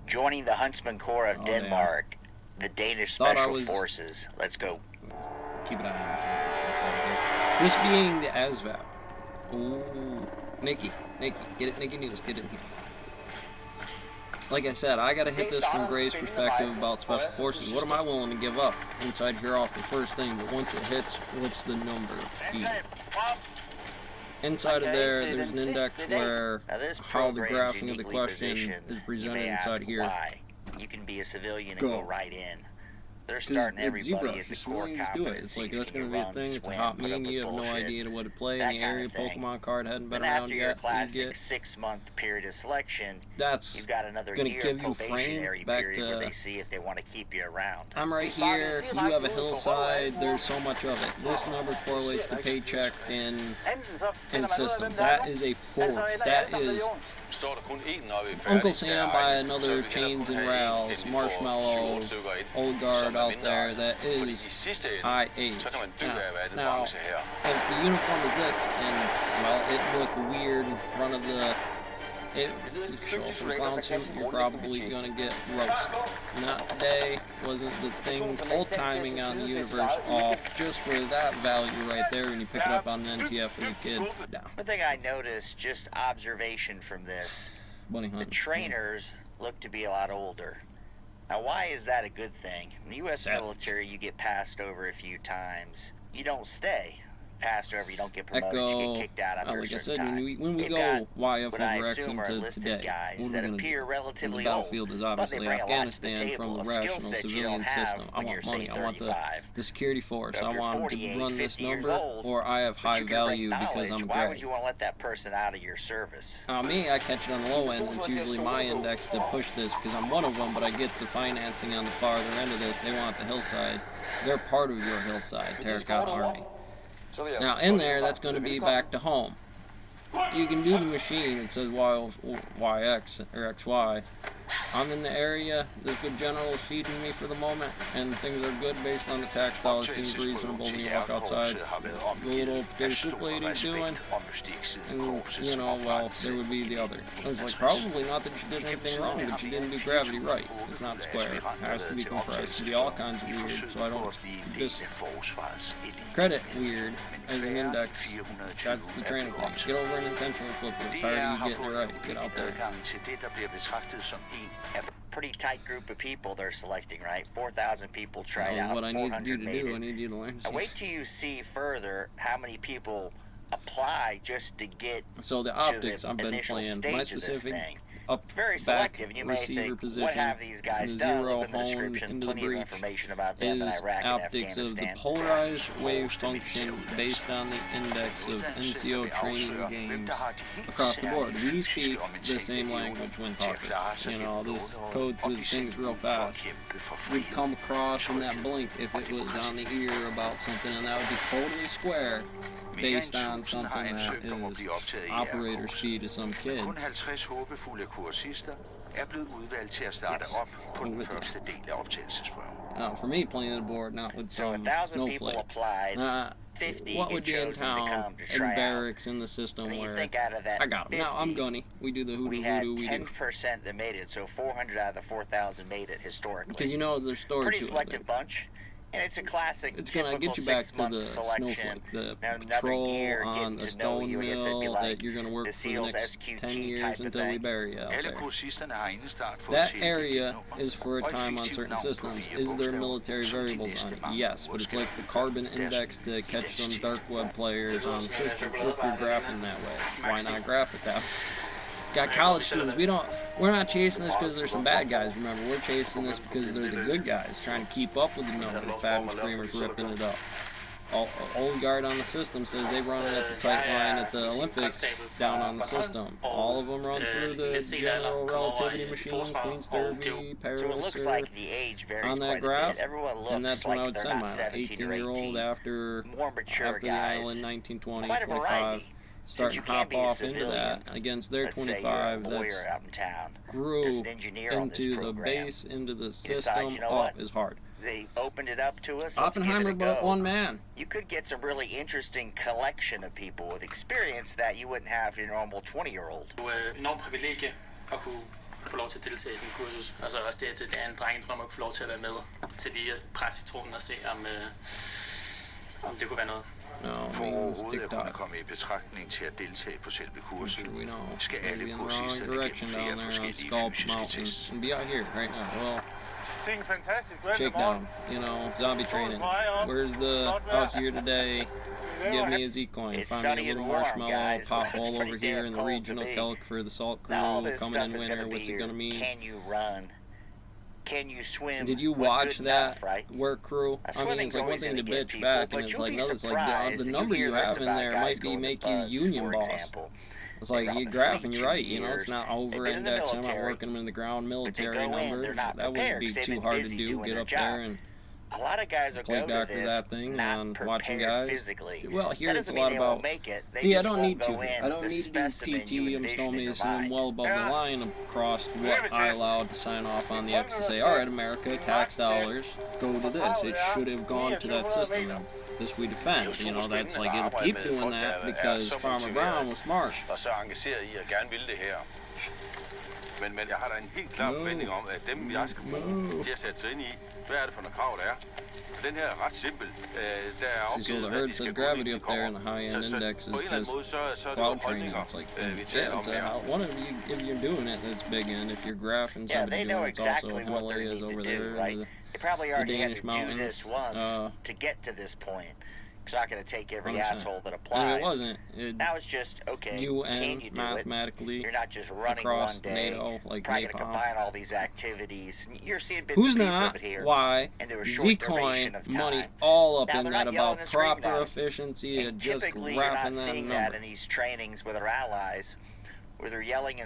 Joining the Huntsman Corps of Denmark, the Danish Special Forces. Let's go. Keep an eye on this. This being the ASVAB. Ooh. Nikki, get it, Nikki News, get it here. Like I said, I gotta hit this from Gray's perspective about Special Forces. What am I willing to give up inside here off the first thing? But once it hits, what's the number? E. Inside of there's an index where how the graphing of the question is presented inside here. Why. You can be a civilian and go right in. They're starting everybody at the core competencies. It's like that's going to be a thing. It's a hot meme. You have no idea what to play in the area. Pokemon card hadn't been around yet. After your classic 6-month period of selection, you've got another year probationary period where they see if they want to keep you around. I'm right here. You have a hillside. There's so much of it. This number correlates to paycheck and system. That is a force. That is Uncle Sam by another Chains and Rails, Marshmallow, Old Guard out there, that is IH. Now, if the uniform is this, and, well, it look weird in front of the, clown suit, you're probably going to get roasted. Not today, wasn't the thing, full timing on the universe off, just for that value right there when you pick it up on an NTF as a kid. Down. One thing I noticed, just observation from this, the trainers look to be a lot older. Now, why is that a good thing? In the U.S. military, you get passed over a few times. You don't stay. Passed over, you don't get promoted, you get kicked out after a certain time. When we go YF over X into today, guys that appear relatively the battlefield is obviously Afghanistan from the rational civilian system. I want money. I want the security force. I want to run this number, or I have high value because I'm Why great. would you want to let that person out of your service? Me, I catch it on the low end. It's usually my index to push this because I'm one of them, but I get the financing on the farther end of this. They want the hillside. They're part of your hillside, Terracotta Army. Now, in there, that's going to be back to home. You can do the machine. It says YX or XY. I'm in the area. This good general is feeding me for the moment, and things are good based on the tax dollars. Seems reasonable when you walk outside. The little potato soup lady's doing, and you know, well, there would be the other. I was like, probably not that you did anything wrong, but you didn't do gravity right. It's not square. It has to be compressed. It can be all kinds of weird, so I don't just credit weird as an index. That's the training thing. Get over and intentionally flip it. Tired of you getting it right. Get out there. Pretty tight group of people they're selecting, right? 4,000 people tried out. What I need you to do, I need you to learn. Now wait till you see further how many people apply just to get. So the optics I've been playing my specific up very selective, and you may think, position, what have these guys done? Look in the description, plenty of information about them in Iraq and optics of the Afghanistan. polarized wave function based on the index of NCO training games across the board. We speak the same language when talking. You know, this code through things real fast. We'd come across in that blink if it was on the ear about something, and that would be totally square. Based on something that is operator speed of some kid. For me, playing the board, not with some snowflake. 50 what would be in town, in barracks, in the system where I got them. Now, I'm gunny. We do the hoodoo. We had 10% that made it, so 400 out of the 4,000 made it historically. Because you know there's story pretty selective bunch. And it's a classic. It's going to get you back to the snowflake, the patrol on a stone mill that you're going to work for the next 10 years until we bury you out there. That area is for a time on certain systems. Is there military variables on it? Yes, but it's like the carbon index to catch some dark web players on the system if you're graphing that way. Why not graph it that way? Got college students. We're not chasing this because there's some bad guys. Remember, we're chasing this because they're the good guys, trying to keep up with the number. The fat and screamers ripping it up. Old Guard on the system says they run it at the tight line at the Olympics down on the system. All of them run through the general relativity machine, Queen's Derby, Paralyser, on that graph, and that's when I would send mine. 18-year-old after the island, 19, 20, 25. Starting to hop off into that against their 25 that's grew into the base, into the system, is hard. They opened it up to us. Oppenheimer but one man. You could get some really interesting collection of people with experience that you wouldn't have your normal 20-year-old. få lov til at deltage i sådan en kursus. Altså også det er en drengedrøm at få lov til at være med til lige at presse citronen og se, om det kunne være noget. For overhovedet at kunne komme i betragtning til at deltage på selve kurset, skal alle kursisterne gennem flere forskellige fysiske tests. Shakedown, zombie training. Where's the out here today? Give me a Z-coin. Find me a little marshmallow, pothole over here in the regional Kelk for the salt crew coming in winter. What's it gonna mean? Can you run? Can you swim? Did you watch that work crew? I mean, it's like one thing to bitch back, and it's like another. It's like the number you have in there might make you union boss. It's like you're graphing, you're right, it's not over-indexing, I'm not working them in the ground military numbers. That wouldn't be too hard to do, get up there and a lot of guys will play go back to that thing and watching guys. Physically. Well, here it's a lot about. See, I don't need to. I don't need to do PT. I'm stonemason. I'm well above the line across what I allowed to sign off on the X to say, all right, America, tax dollars, go to this. It should have gone to that system. This we defend. That's like it'll keep doing that because Farmer Brown was smart. Men jeg har da en helt klar forventning om, at dem, jeg skal bruge til at sætte sig ind i, hvad er det for nogle krav, der er. Den her er ret simpel. Der er opgivet, so the Herd said gravity up there and the high-end index is just cloud training. It's like, one of you, if you're doing it, that's big end. If you're graphing somebody doing it, it's also Himalayas over there, they probably already had Danish to mountains. do this once to get to this point. It's not going to take every asshole that applies. And it wasn't. Now it's just, okay, can you do mathematically it? You're not just running across one day. NATO, like probably going to combine all these activities. You're seeing bits and pieces of it here. Why? And there was short duration of time. Money all up now, in that about proper efficiency and just typically graphing you're not seeing that in these trainings with our allies, where they're yelling and